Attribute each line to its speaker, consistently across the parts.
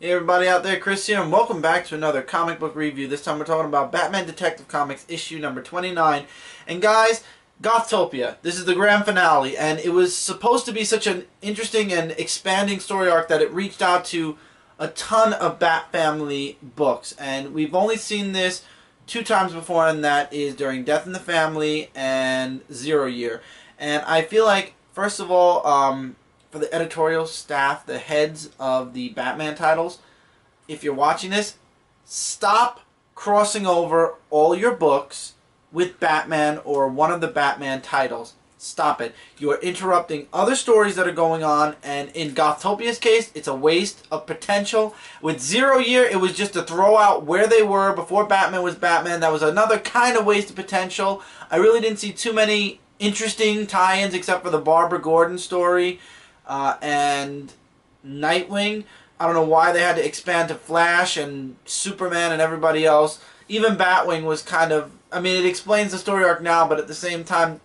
Speaker 1: Hey everybody out there, Chris here, and welcome back to another comic book review. This time we're talking about Batman Detective Comics issue number 29. And guys, Gothtopia. This is the grand finale, and it was supposed to be such an interesting and expanding story arc that it reached out to a ton of Bat Family books. And we've only seen this two times before, and that is during Death in the Family and Zero Year. And I feel like, first of all, for the editorial staff, the heads of the Batman titles, if you're watching this, stop crossing over all your books with Batman or one of the Batman titles. Stop it. You are interrupting other stories that are going on, and in Gothtopia's case, it's a waste of potential. With Zero Year, it was just to throw out where they were before Batman was Batman. That was another kind of waste of potential. I really didn't see too many interesting tie-ins except for the Barbara Gordon story. And Nightwing. I don't know why they had to expand to Flash and Superman and everybody else. Even Batwing was kind of... I mean, it explains the story arc now, but at the same time,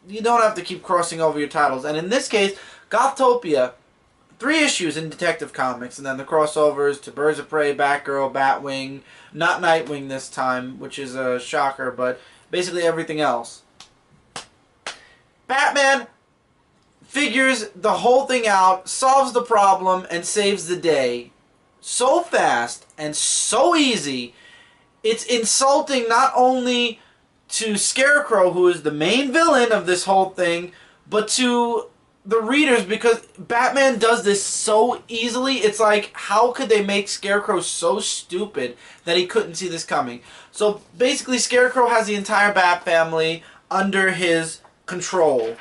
Speaker 1: you don't have to keep crossing over your titles. And in this case, Gothtopia, 3 issues in Detective Comics, and then the crossovers to Birds of Prey, Batgirl, Batwing, not Nightwing this time, which is a shocker, but basically everything else. Batman figures the whole thing out, solves the problem, and saves the day so fast and so easy. It's insulting not only to Scarecrow, who is the main villain of this whole thing, but to the readers, because Batman does this so easily. It's like, how could they make Scarecrow so stupid that he couldn't see this coming? So basically, Scarecrow has the entire Bat family under his control.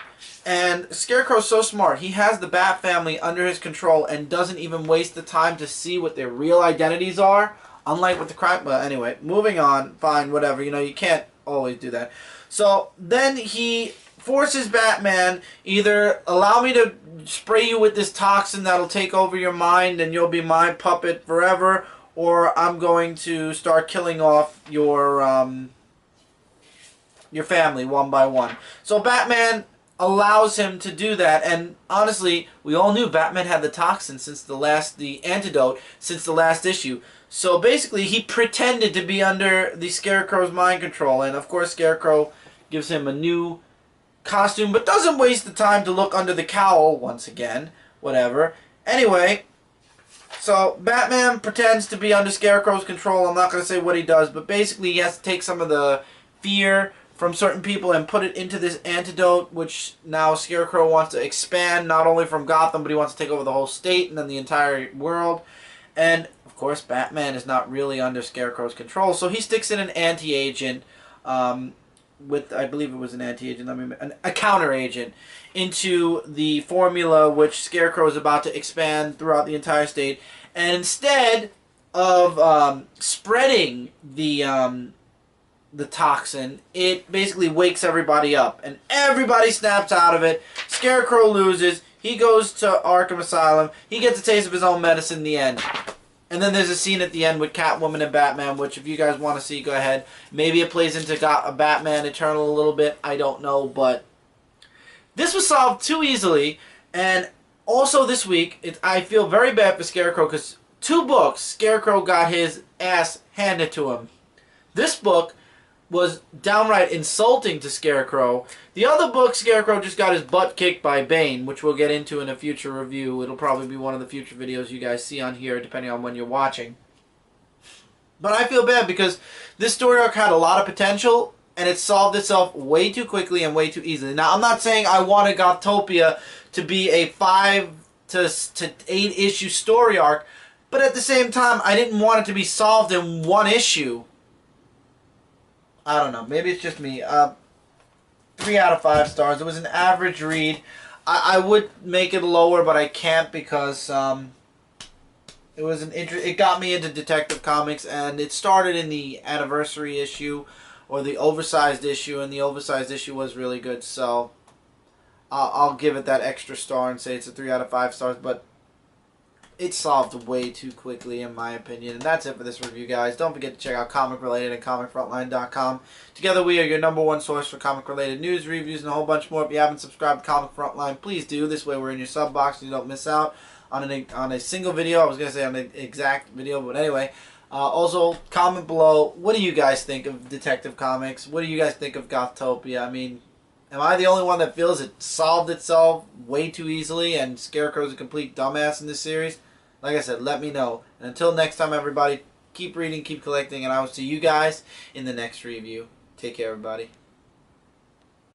Speaker 1: And Scarecrow's so smart. He has the Bat family under his control and doesn't even waste the time to see what their real identities are. Unlike with the crime... Well, anyway, moving on. Fine, whatever. You know, you can't always do that. So, then he forces Batman, either allow me to spray you with this toxin that'll take over your mind and you'll be my puppet forever, or I'm going to start killing off your family one by one. So, Batman allows him to do that, and honestly, we all knew Batman had the toxin since the antidote since the last issue. So basically, he pretended to be under the Scarecrow's mind control, and of course, Scarecrow gives him a new costume, but doesn't waste the time to look under the cowl once again. Whatever. Anyway, so Batman pretends to be under Scarecrow's control. I'm not going to say what he does, but basically, he has to take some of the fear from certain people and put it into this antidote, which now Scarecrow wants to expand, not only from Gotham, but he wants to take over the whole state and then the entire world. And, of course, Batman is not really under Scarecrow's control, so he sticks in an anti-agent, with, I believe it was an anti-agent, a counter-agent, into the formula which Scarecrow is about to expand throughout the entire state. And instead of spreading the toxin, it basically wakes everybody up, and everybody snaps out of it. Scarecrow loses. He goes to Arkham Asylum. He gets a taste of his own medicine in the end. And then there's a scene at the end with Catwoman and Batman, which if you guys want to see, go ahead. Maybe it plays into Batman Eternal a little bit. I don't know, but this was solved too easily. And also this week, I feel very bad for Scarecrow, because 2 books, Scarecrow got his ass handed to him. This book was downright insulting to Scarecrow. The other book, Scarecrow just got his butt kicked by Bane, which we'll get into in a future review. It'll probably be one of the future videos you guys see on here, depending on when you're watching. But I feel bad because this story arc had a lot of potential, and it solved itself way too quickly and way too easily. Now, I'm not saying I wanted Gothtopia to be a 5 to 8 issue story arc, but at the same time, I didn't want it to be solved in 1 issue. I don't know. Maybe it's just me. 3 out of 5 stars. It was an average read. I would make it lower, but I can't because it was it got me into Detective Comics, and it started in the anniversary issue or the oversized issue, and the oversized issue was really good. So I'll give it that extra star and say it's a 3 out of 5 stars. But it solved way too quickly, in my opinion. And that's it for this review, guys. Don't forget to check out Comic Related and ComicFrontline.com. Together, we are your #1 source for comic-related news, reviews, and a whole bunch more. If you haven't subscribed to Comic Frontline, please do. This way, we're in your sub box and you don't miss out on a single video. I was gonna say on an exact video, but anyway. Also, comment below. What do you guys think of Detective Comics? What do you guys think of Gothtopia? I mean, am I the only one that feels it solved itself way too easily and Scarecrow's a complete dumbass in this series? Like I said, let me know. And until next time, everybody, keep reading, keep collecting, and I will see you guys in the next review. Take care, everybody.